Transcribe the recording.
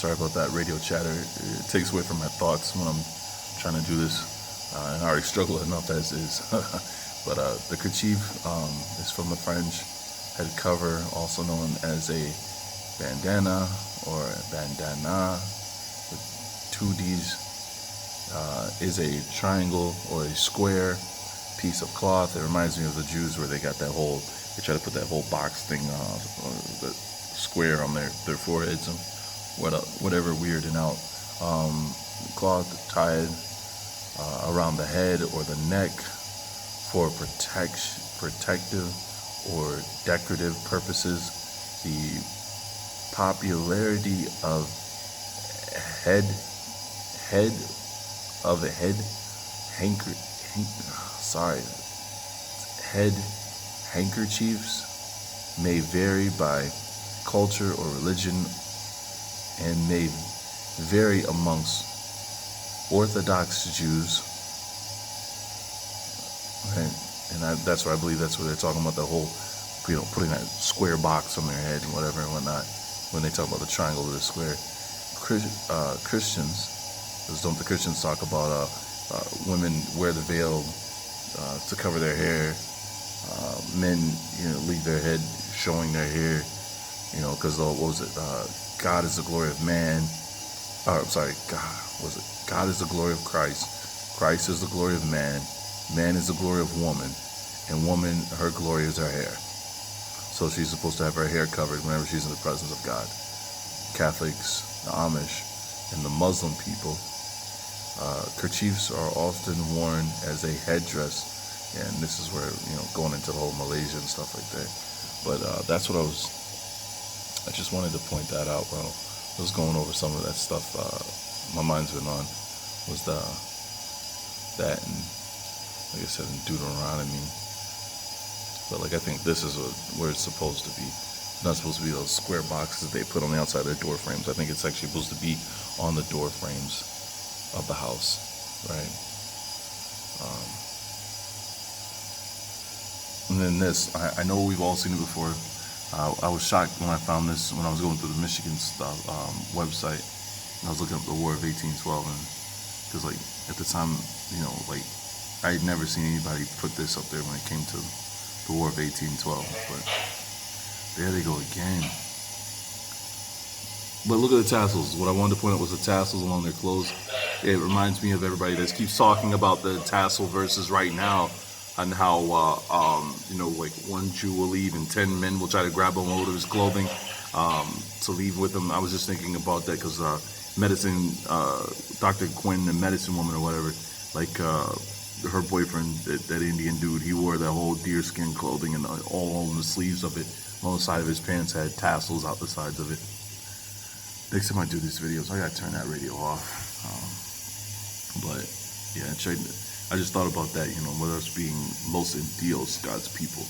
Sorry about that radio chatter. It takes away from my thoughts when I'm trying to do this. And I already struggle enough as is. But the kerchief is from the French. Head cover, also known as a bandana or bandana with two D's, is a triangle or a square piece of cloth. It reminds me of the Jews where they got that whole, they try to put that whole box thing, the square on their foreheads and whatever, weirding out. Cloth tied around the head or the neck for protective or decorative purposes. The popularity of head handkerchiefs may vary by culture or religion, and may vary amongst Orthodox Jews. And that's what I believe, that's what they're talking about, the whole, putting that square box on their head and whatever and whatnot, when they talk about the triangle or the square. Christians, don't the Christians talk about women wear the veil to cover their hair, men, leave their head showing their hair, because what was it, God is the glory of man, God is the glory of Christ, Christ is the glory of man is the glory of woman, and woman, her glory is her hair. So she's supposed to have her hair covered whenever she's in the presence of God. Catholics, the Amish, and the Muslim people, kerchiefs are often worn as a headdress, and this is where, going into the whole Malaysia and stuff like that. But that's what I just wanted to point that out while I was going over some of that stuff my mind's been on, was that, and like I said, in Deuteronomy. But I think this is where it's supposed to be. It's not supposed to be those square boxes they put on the outside of their door frames. I think it's actually supposed to be on the door frames of the house, right? And then this, I know we've all seen it before. I was shocked when I found this when I was going through the Michigan website. And I was looking up the War of 1812, and because at the time, I had never seen anybody put this up there when it came to the War of 1812. But there they go again. But look at the tassels. What I wanted to point out was the tassels along their clothes. It reminds me of everybody that keeps talking about the tassel versus right now, and how one Jew will leave and 10 men will try to grab a load of his clothing to leave with him. I was just thinking about that because medicine, Dr. Quinn, the medicine woman or whatever, her boyfriend, that Indian dude, he wore that whole deerskin clothing, and all on the sleeves of it, on the side of his pants had tassels out the sides of it. Next time I do these videos, I gotta turn that radio off. But yeah, I just thought about that, with us being Los Indios, God's people,